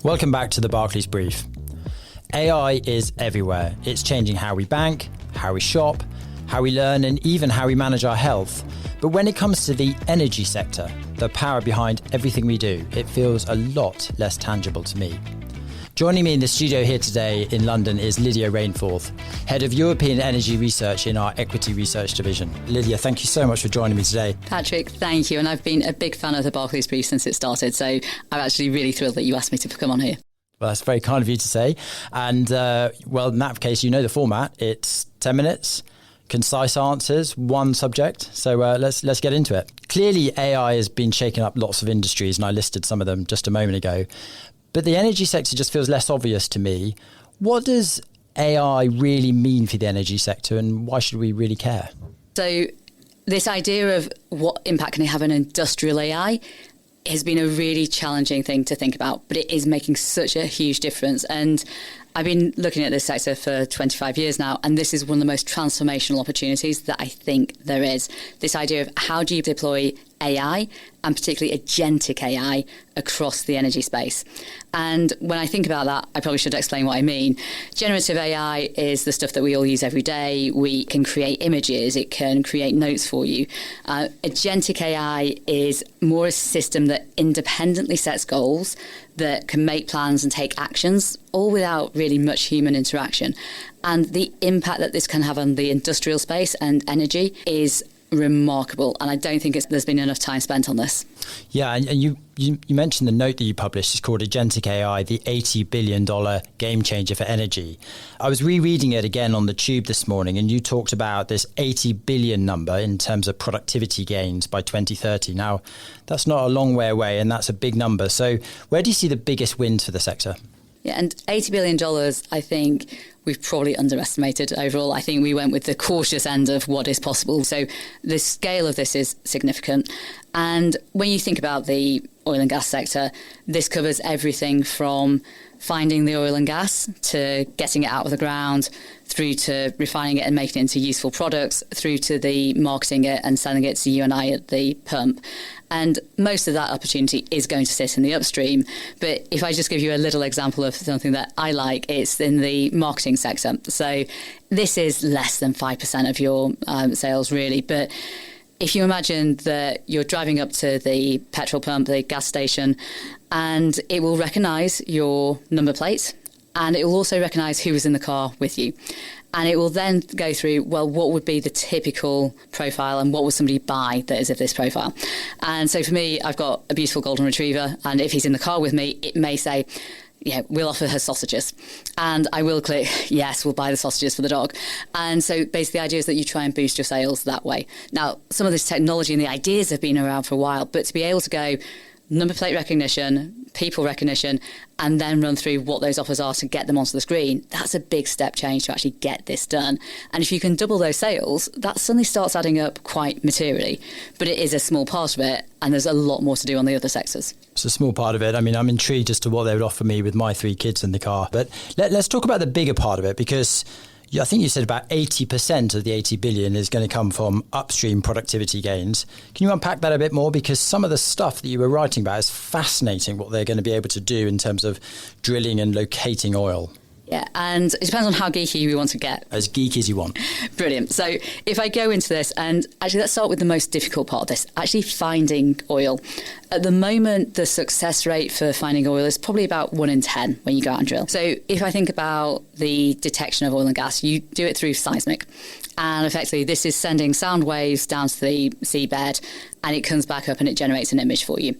Welcome back to the Barclays Brief. AI is everywhere. It's changing how we bank, how we shop, how we learn, and even how we manage our health. But when it comes to the energy sector, the power behind everything we do, it feels a lot less tangible to me. Joining me in the studio here today in London is Lydia Rainforth, Head of European Energy Research in our Equity Research Division. Lydia, thank you so much for joining me today. Patrick, thank you. And I've been a big fan of the Barclays Brief since it started, so I'm actually really thrilled that you asked me to come on here. Well, that's very kind of you to say. And well, in that case, you know the format. It's 10 minutes, concise answers, one subject. So let's get into it. Clearly, AI has been shaking up lots of industries, and I listed some of them just a moment ago. But the energy sector just feels less obvious to me. What does AI really mean for the energy sector, and why should we really care? So this idea of what impact can it have on industrial AI has been a really challenging thing to think about, but it is making such a huge difference. And I've been looking at this sector for 25 years now, and this is one of the most transformational opportunities that I think there is. This idea of how do you deploy AI, and particularly agentic AI, across the energy space. And when I think about that, I probably should explain what I mean. Generative AI is the stuff that we all use every day. We can create images, it can create notes for you. Agentic AI is more a system that independently sets goals, that can make plans and take actions, all without really much human interaction. And the impact that this can have on the industrial space and energy is remarkable, and I don't think there's been enough time spent on this. Yeah, and you mentioned the note that you published. It's called Agentic AI, the $80 billion game changer for energy. I was rereading it again on the tube this morning, and you talked about this 80 billion number in terms of productivity gains by 2030. Now, that's not a long way away, and that's a big number. So where do you see the biggest wins for the sector? Yeah, and $80 billion, I think we've probably underestimated overall. I think we went with the cautious end of what is possible. So the scale of this is significant. And when you think about the oil and gas sector, this covers everything from finding the oil and gas to getting it out of the ground, through to refining it and making it into useful products, through to the marketing it and selling it to you and I at the pump. And most of that opportunity is going to sit in the upstream. But if I just give you a little example of something that I like, it's in the marketing sector. So this is less than 5% of your sales, really. But if you imagine that you're driving up to the petrol pump, the gas station, and it will recognise your number plate, and it will also recognise who was in the car with you. And it will then go through, well, what would be the typical profile and what would somebody buy that is of this profile? And so for me, I've got a beautiful golden retriever, and if he's in the car with me, it may say, yeah, we'll offer her sausages. And I will click, yes, we'll buy the sausages for the dog. And so basically the idea is that you try and boost your sales that way. Now, some of this technology and the ideas have been around for a while, but to be able to go number plate recognition, people recognition, and then run through what those offers are to get them onto the screen, that's a big step change to actually get this done. And if you can double those sales, that suddenly starts adding up quite materially. But it is a small part of it, and there's a lot more to do on the other sectors. It's a small part of it. I mean, I'm intrigued as to what they would offer me with my 3 kids in the car. But let's talk about the bigger part of it, because I think you said about 80% of the 80 billion is going to come from upstream productivity gains. Can you unpack that a bit more? Because some of the stuff that you were writing about is fascinating, what they're going to be able to do in terms of drilling and locating oil. Yeah, and it depends on how geeky we want to get. As geeky as you want. Brilliant. So if I go into this, and actually let's start with the most difficult part of this, actually finding oil. At the moment, the success rate for finding oil is probably about 1 in 10 when you go out and drill. So if I think about the detection of oil and gas, you do it through seismic. And effectively, this is sending sound waves down to the seabed, and it comes back up and it generates an image for you.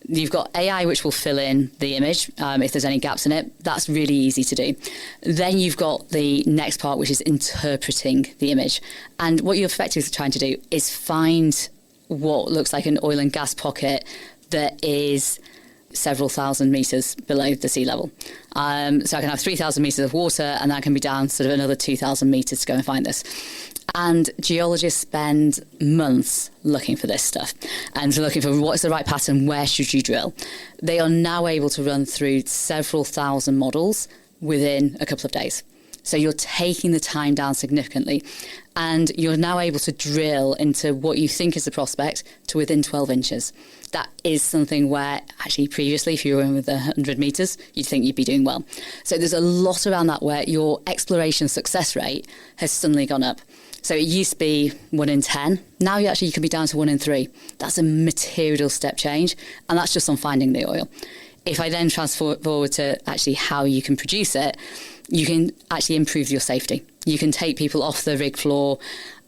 You've got AI, which will fill in the image if there's any gaps in it. That's really easy to do. Then you've got the next part, which is interpreting the image. And what you're effectively trying to do is find what looks like an oil and gas pocket that is several thousand metres below the sea level. So I can have 3,000 metres of water, and that can be down sort of another 2,000 metres to go and find this. And geologists spend months looking for this stuff and looking for what's the right pattern, where should you drill. They are now able to run through several thousand models within a couple of days. So you're taking the time down significantly, and you're now able to drill into what you think is the prospect to within 12 inches. That is something where actually previously, if you were in with 100 metres, you'd think you'd be doing well. So there's a lot around that where your exploration success rate has suddenly gone up. So it used to be 1 in 10. Now you can be down to 1 in 3. That's a material step change, and that's just on finding the oil. If I then transfer forward to actually how you can produce it, you can actually improve your safety. You can take people off the rig floor,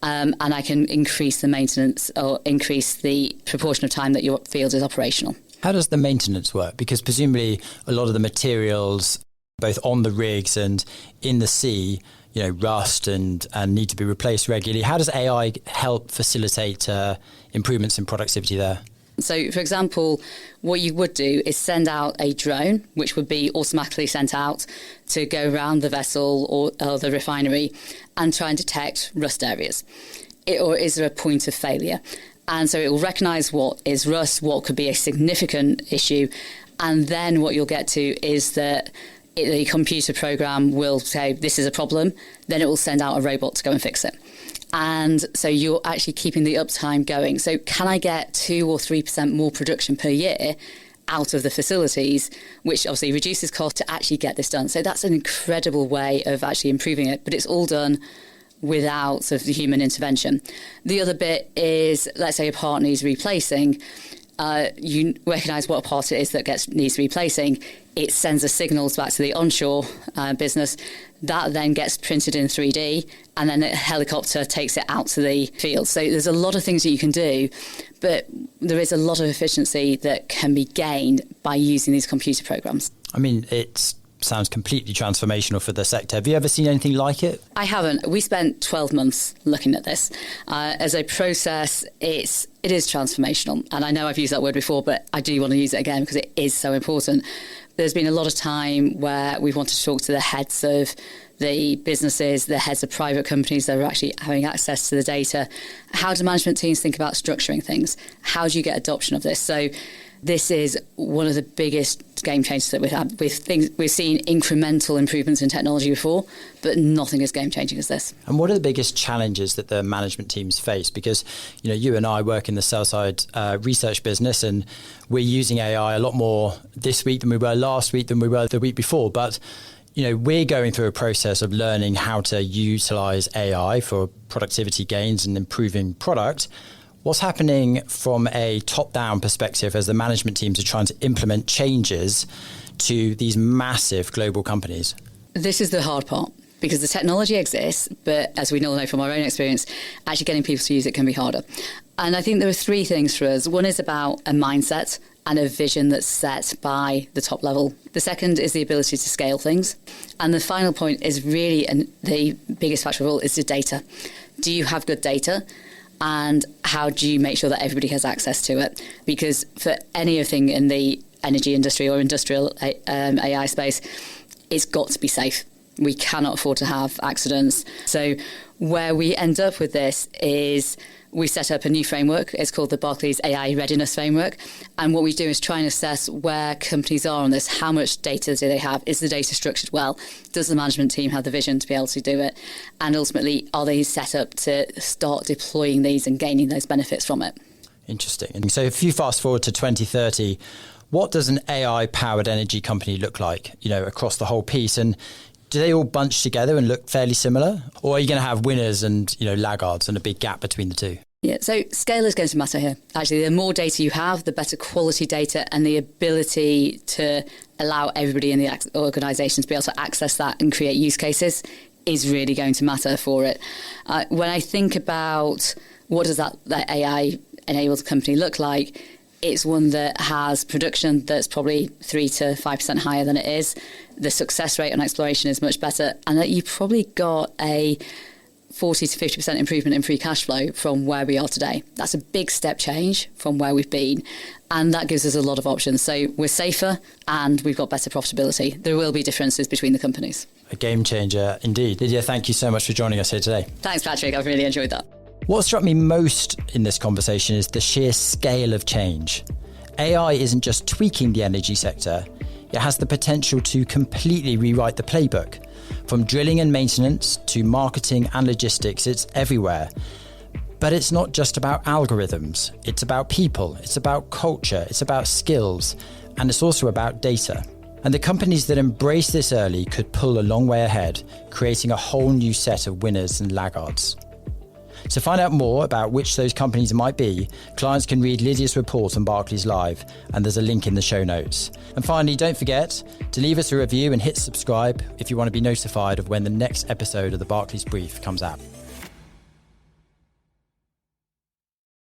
and I can increase the maintenance or increase the proportion of time that your field is operational. How does the maintenance work? Because presumably a lot of the materials, both on the rigs and in the sea, rust and need to be replaced regularly. How does AI help facilitate improvements in productivity there? So, for example, what you would do is send out a drone, which would be automatically sent out to go around the vessel or the refinery and try and detect rust areas. Or is there a point of failure? And so it will recognise what is rust, what could be a significant issue. And then what you'll get to is that the computer program will say, this is a problem. Then it will send out a robot to go and fix it. And so you're actually keeping the uptime going. So can I get 2 or 3% more production per year out of the facilities, which obviously reduces cost to actually get this done? So that's an incredible way of actually improving it, but it's all done without sort of the human intervention. The other bit is, let's say a part needs replacing. You recognise what part it is that needs replacing. It sends a signal back to the onshore business. That then gets printed in 3D, and then a helicopter takes it out to the field. So there's a lot of things that you can do, but there is a lot of efficiency that can be gained by using these computer programs. I mean, it sounds completely transformational for the sector. Have you ever seen anything like it? I haven't. We spent 12 months looking at this. As a process, it is transformational. And I know I've used that word before, but I do want to use it again because it is so important. There's been a lot of time where we've wanted to talk to the heads of the businesses, the heads of private companies that are actually having access to the data. How do management teams think about structuring things? How do you get adoption of this? So this is one of the biggest game changers that we've had. We've seen incremental improvements in technology before, but nothing as game changing as this. And what are the biggest challenges that the management teams face? Because you and I work in the sell side research business, and we're using AI a lot more this week than we were last week than we were the week before. But we're going through a process of learning how to utilize AI for productivity gains and improving product. What's happening from a top-down perspective as the management teams are trying to implement changes to these massive global companies? This is the hard part, because the technology exists, but as we all know from our own experience, actually getting people to use it can be harder. And I think there are 3 things for us. One is about a mindset and a vision that's set by the top level. The second is the ability to scale things. And the final point is really, and the biggest factor of all, is the data. Do you have good data? And how do you make sure that everybody has access to it? Because for anything in the energy industry or industrial AI space, it's got to be safe. We cannot afford to have accidents. So where we end up with this is we set up a new framework. It's called the Barclays AI Readiness Framework. And what we do is try and assess where companies are on this. How much data do they have? Is the data structured well? Does the management team have the vision to be able to do it? And ultimately, are they set up to start deploying these and gaining those benefits from it? Interesting. And so if you fast forward to 2030, what does an AI-powered energy company look like, across the whole piece? And do they all bunch together and look fairly similar? Or are you going to have winners and, laggards and a big gap between the two? Yeah, so scale is going to matter here. Actually, the more data you have, the better quality data, and the ability to allow everybody in the organisations to be able to access that and create use cases is really going to matter for it. When I think about what does that AI-enabled company look like, it's one that has production that's probably 3 to 5% higher than it is. The success rate on exploration is much better, and that you've probably got a 40 to 50% improvement in free cash flow from where we are today. That's a big step change from where we've been, and that gives us a lot of options. So we're safer and we've got better profitability. There will be differences between the companies. A game changer indeed. Lydia, thank you so much for joining us here today. Thanks, Patrick. I've really enjoyed that. What struck me most in this conversation is the sheer scale of change. AI isn't just tweaking the energy sector, it has the potential to completely rewrite the playbook. From drilling and maintenance to marketing and logistics, it's everywhere. But it's not just about algorithms. It's about people. It's about culture. It's about skills. And it's also about data. And the companies that embrace this early could pull a long way ahead, creating a whole new set of winners and laggards. To find out more about which those companies might be, clients can read Lydia's report on Barclays Live, and there's a link in the show notes. And finally, don't forget to leave us a review and hit subscribe if you want to be notified of when the next episode of the Barclays Brief comes out.